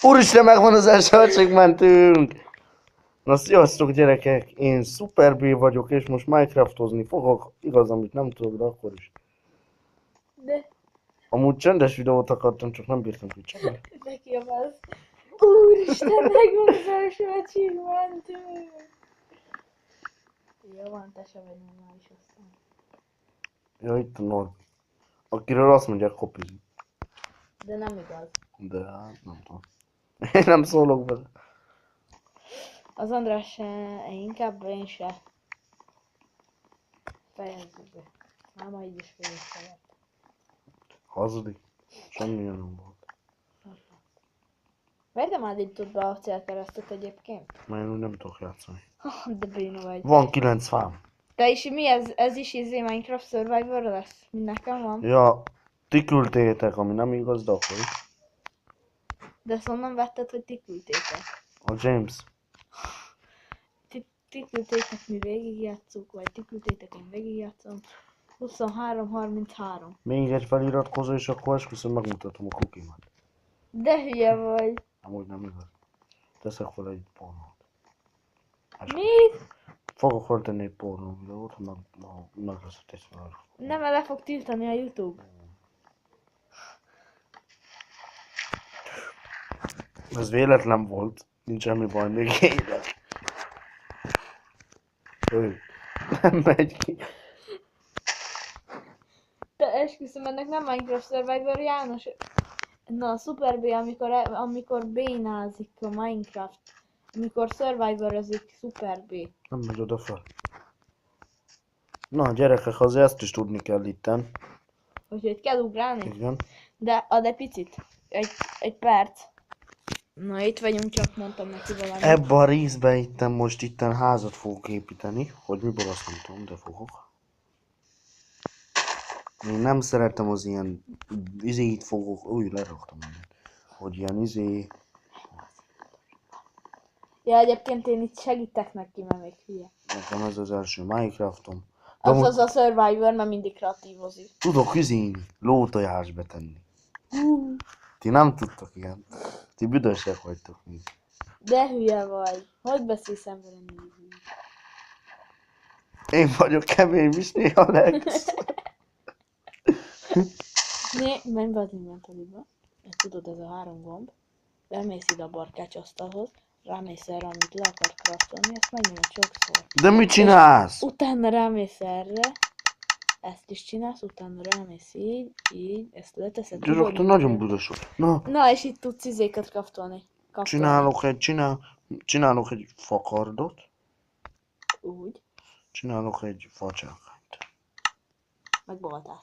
Úristen, megvan az első achievement-ünk! Na sziasztok gyerekek, én Super B vagyok és most Minecraftozni fogok, igaz, amit nem tudok, de akkor is. De Amúgy csendes videót akartam, csak nem bírtam ki csinálni. neki a válasz. Úristen, megvan az első achievement-ünk! Jó van, te se vagy normális aztán. Ja, itt a Norbi. Akiről azt mondják, kopizik. De nem igaz. De hát nem tudom. Én nem szólok vele. Az András se, inkább én se. Fejezzük be. Máma így is végigfelett. Hazudik. Semmi nem volt. Miért nem állítod be a célkeresztet egyébként? Mert én úgy nem tudok játszani. De béna vagy. Van 9 fám. Te is mi ez is Minecraft Survivor lesz? Mind nekem van? Ja, ti küldtétek, ami nem igaz, de akkor is. De ezt onnan vetted, hogy ti küldtétek. A James. Ti küldtétek, mi végigjátszunk, vagy ti küldtétek, én végigjátszom. 23-33. Még egy feliratkozó, és akkor esküszöm megmutatom a kukimat. De hülye vagy. Amúgy nem igaz. Teszek vele egy pornót. Mi? Fogok föltenni egy pornó videót, ha meg lesz a tészvel. Nem, le fog tiltani a YouTube. Ez véletlen volt. Nincs semmi baj, még élek. Ő. Nem megy ki. Te esküszöm, ennek nem Minecraft Survivor János. Na, a Super B, amikor bénázik a Minecraft. Amikor Survivorozik Super B. Nem megy oda fel. Na gyerekek, azért ezt is tudni kell itten. Úgyhogy kell ugrálni. Igen. De ad egy picit. Egy perc. Na, itt vagyunk, csak mondtam neki valamit. Ebben a részben itten házat fogok építeni. Hogy miből azt nem tudom, de fogok. Én nem szeretem az ilyen izét fogok, leraktam mindent. Hogy ilyen Ja, egyébként én itt segítek neki, mert még hülye. nekem ez az első Minecraftom. De Az amúgy az a Survivor, mert mindig kreatívozik. tudok lótojás betenni. Ti nem tudtok ilyen. Ti büdösek vagytok még. De hülye vagy. Hogy beszélsz emberen így? Én vagyok kemény is néha Alex. Menj be az inventoryba. Tudod, ez a 3 gomb. Bemész ide a barkács asztalhoz. Rámész erre, amit le akar craftolni, ezt megnyomod sokszor. De mit csinálsz? Utána rámész erre. Ezt is csinálsz, utána rámész így, ezt leteszed. Gyerek, te nagyon büdös vagy. Na, Na, és itt tudsz izéket craftolni. csinálok egy fakardot. Úgy. Csinálok egy facsákányt. Meg baltát.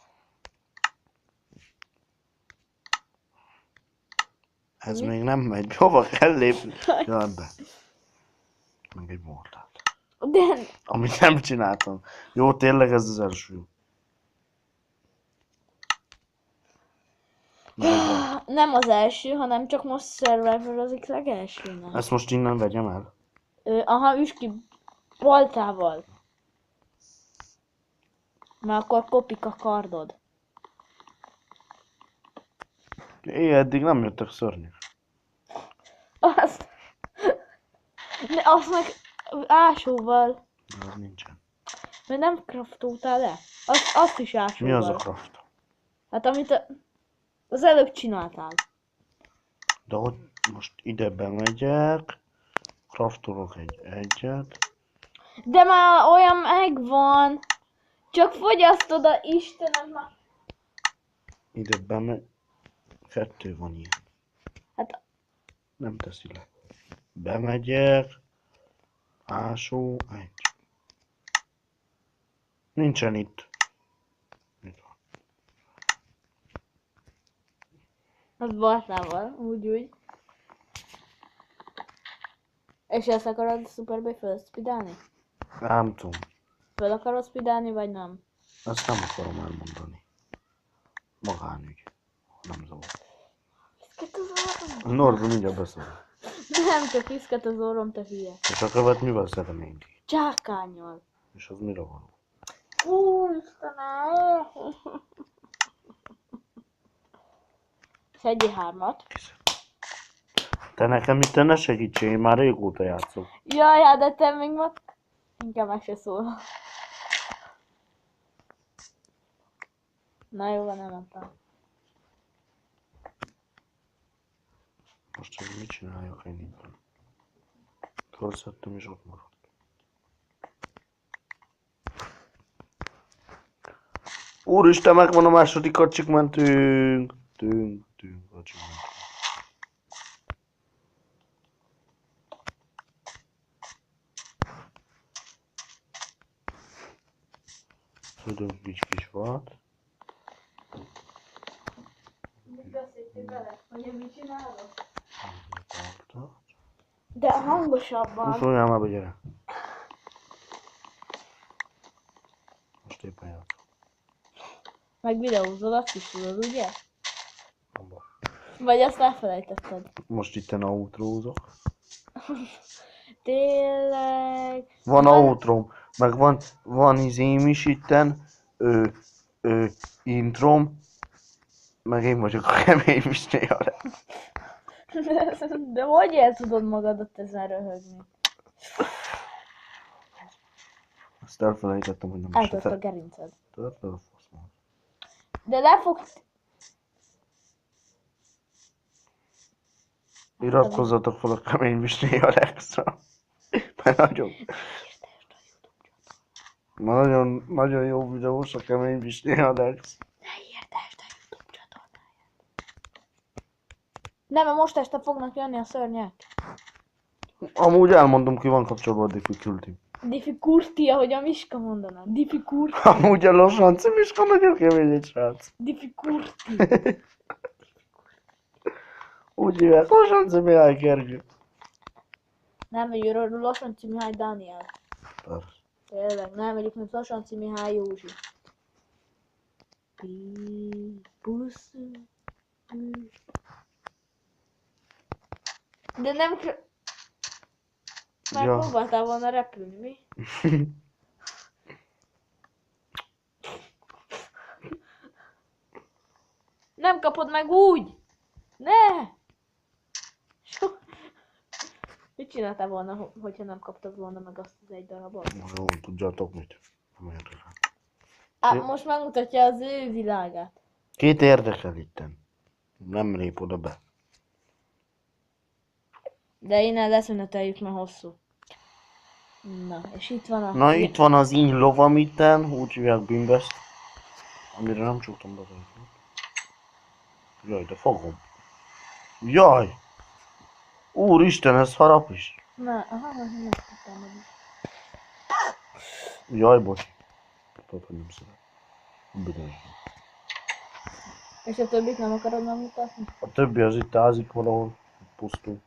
Ez még nem megy. Hova kell lépni? Ja, ebbe. Meg egy mortát. De Amit nem csináltam. Jó, tényleg ez az első. nem az első, hanem csak most Survivorozik legelsőnek. Ezt most innen vegyem el. Aha, üss ki baltával. Mert akkor kopik a kardod. Eddig nem jöttek szörnyek. Azt meg ásóval. De az nincsen. Mert nem craftoltál le. Azt is ásóval. Mi az a craft? Hát amit az előbb csináltál. De hogy most ide bemegyek. Craftolok egyet. De már olyan megvan. Csak fogyasztod a Istenem már. Ide bemegy. 2 van ilyen. Hát Nem teszi le. Bemegyek. Ásó. Egy. Nincsen itt. Itt van. az baltával, úgy. És ezt akarod Super fölspidálni? Nem tudom. Föl akarod spidálni, vagy nem? Ezt nem akarom elmondani. Magánügy. Nem zavar. Piszket az orrom. Norbi mindjárt beszél. Nem, csak piszket az orrom, te hülye. És a követ mivel szeretnénk ki? Csákánnyal. És az mire van? Istenem! Szedjél 3-at. Te nekem itt ne segítsél, én már régóta játszok. Jaj, hát de te még ma... Inkább meg se szól. Na jó, van, nem mondtam. Most hogy mit csináljak én itt? Fölszedtem és ott maradt. Úristen, megvan a második achievement-ünk. Achievement. Tudunk kis volt. Mit beszéltél bele? Hogy én mit csinálok? De hangosabban. Szóljál már be, gyere. Most éppen játszom. Meg videózol, azt is tudod, ugye? Vagy azt elfelejtetted? Most itten outrózok. Tényleg... Van outróm, meg van izém is itten, introm, meg én vagyok a kemény Misné Alex. De hogy el tudod magadat ezen röhögni? Azt elfelejtettem, hogy nem Eltört a gerinced. Tört el a faszom. De lefogsz... Iratkozzatok fel a kemény Misné Alexra. Mert nagyon jó videós a kemény Misné Alex. Ne hirdesd a YouTube csatornáját. Nem, mert most este fognak jönni a szörnyek. Amúgy elmondom, ki van kapcsolva a difficulty. Difficulty, ahogy a Miska mondaná. Difficulty. Amúgy a Losanci Miska nagyon kemény egy srác. Difficulty. Úgy hívják, Losanci Mihály Gergő. Nem, hogy Losanci Mihály Dániel. Persze. Tényleg, nem, egyébként Losanci Mihály Józsi. Pusz. De nem... Már Ja. próbáltál volna repülni, mi? Nem kapod meg úgy! Ne! Mit csináltál volna, hogyha nem kaptad volna meg azt az egy darabot? Jó, tudjátok mit? Nem érdekel. Most megmutatja az ő világát. Két érdekel itten. Nem lép oda be. De innen leszüneteljük, mert hosszú. Na, és itt van a... Na itt van az én lovam itten, úgy hívják Bimbest. Amire nem csuktam be. Jaj, de fogom. Jaj! Úristen, ez harap is. Na, aha, nem tudtam meg. Jaj, bocs. Tudod, hogy nem szeret. Büdös. És a többit nem akarod megmutatni? A többi az itt ázik valahol. Pusztul.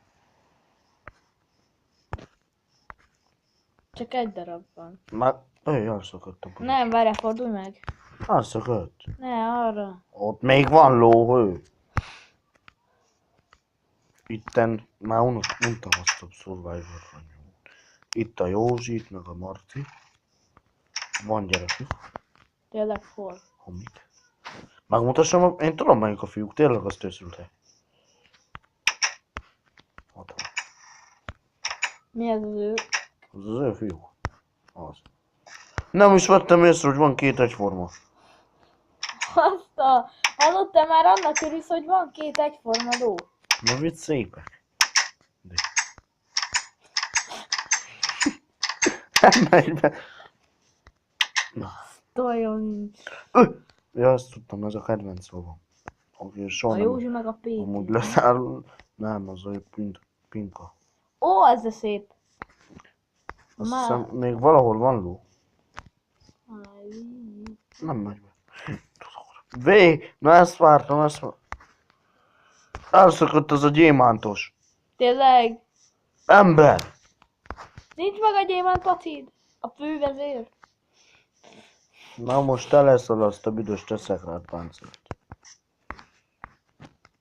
Csak egy darab van. Már... elszakadtam. Nem, várjál, fordulj meg. Elszakadt. Ne, arra. Ott még van lóhő. Itten már mondtam azt a Survivor-ra. Itt a Józsit, meg a Marci. Van gyerekük. Tényleg hol? Homik. Megmutassam, én tudom melyik a fiúk, tényleg azt őszültek. Ott van. Mi ez az ő? Az az ő fiú. Az. Nem is vettem észre, hogy van két egyforma. Azt a... Hallod, te már annak örülsz, hogy van két egyforma ló? Na vitt szépek. De. Nem megy be. Na. Nagyon... Ja, ezt tudtam, ez a kedvenc szavam. Aki soha A nem... Józsi meg a Péti. Amúgy leszáll... Nem, az a pinka. Ó, ez a szép. Azt Már... hiszem, még valahol van ló. Nem megy be. Na ezt vártam, Elszakadt az a gyémántos. Tényleg? Ember! Nincs meg a gyémánt pacid? A fővezér? Na most te leszel azt a büdös, teszek rád páncélt.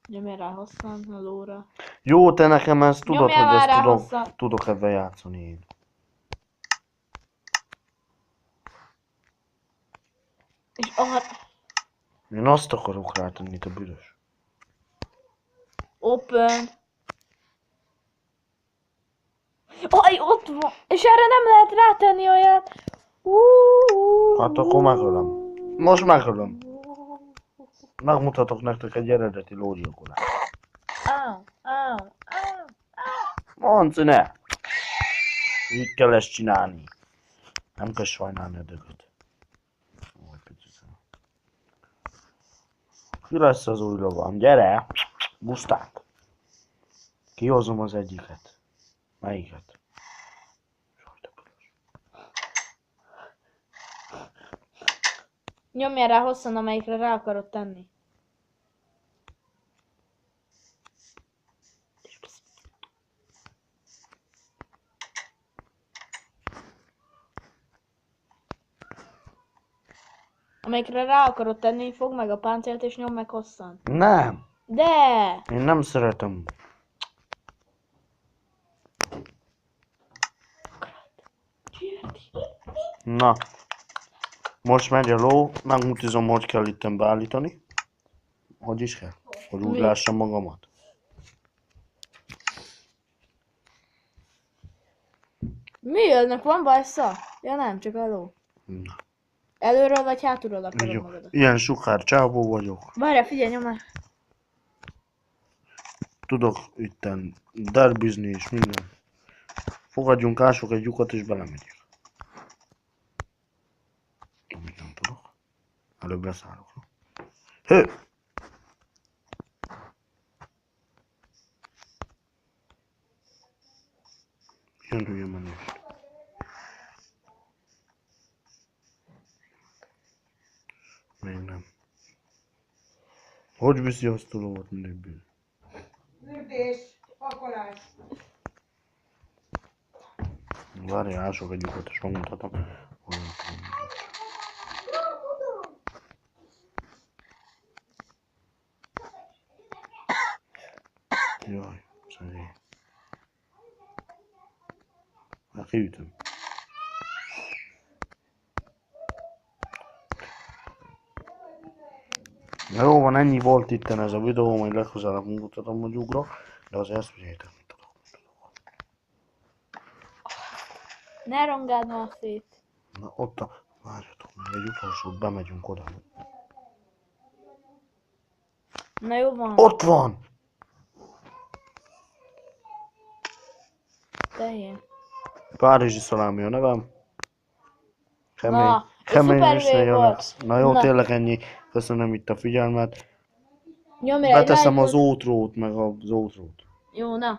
Nyomja rá hosszan a lóra. Jó, te nekem ezt tudod, Nyomjál hogy már rá ezt hosszan. tudok ebben játszani én. És arra... Én azt akarok rátenni, te büdös. Open. Aj, ott van! És erre nem lehet rátenni olyat! Hát akkor megölöm. Most megölöm. Megmutatok nektek egy eredeti lógyilkolást. Áu, áu, áu. Mondd, ne! Így kell ezt csinálni. Nem kell sajnálni a dögöt. Ó, picit. Ki lesz az új lovam? Gyere! Buszták! Kihozom az egyiket. Melyiket? Nyomja rá hosszan, amelyikre rá akarod tenni. Amelyikre rá akarod tenni, fogd meg a páncélt és nyomd meg hosszan. Nem! De! Én nem szeretem. Na. Most megy a ló, megmutizom, hogy kell itten beállítani. Hogy is kell? Hogy úgy Mi? lássam magamat. Mi önnek van bajsza? Ja nem, csak a ló. Na. Előről vagy hátulról akarod Jó. magadat? Ilyen sukár csávó vagyok. Várjál, figyelj, nyom már. Tudok itten derbizni és minden. Fogadjunk, ások egy lyukat és belemegyek. Amit nem tudok. Előbb leszállok. Hő! Jön hülye menés. Még nem. Hogy viszi azt a lovat mindebből? Fürdés, pakolás. Várjál, ások egy lyukat és megmutatom. Jaj, szegény. Hát kiütöm. Na jó van, ennyi volt itten ez a videó, majd legközelebb mutatom, hogy ugrok, de azért ezt figyeljétek, mit tudok. Ne rongáld már szét. Na ott a... Várjatok, még egy utolsót, bemegyünk oda. Na jó van. Ott van! Tehén. Párizsi szalámi a nevem. Kemény, Na, kemény szuper és nagyon volt. lesz. Na jó, Na. tényleg ennyi. Köszönöm itt a figyelmet. Nyomj rá egy Beteszem az lájkot. ótrót, meg az ótrót. Jó, na.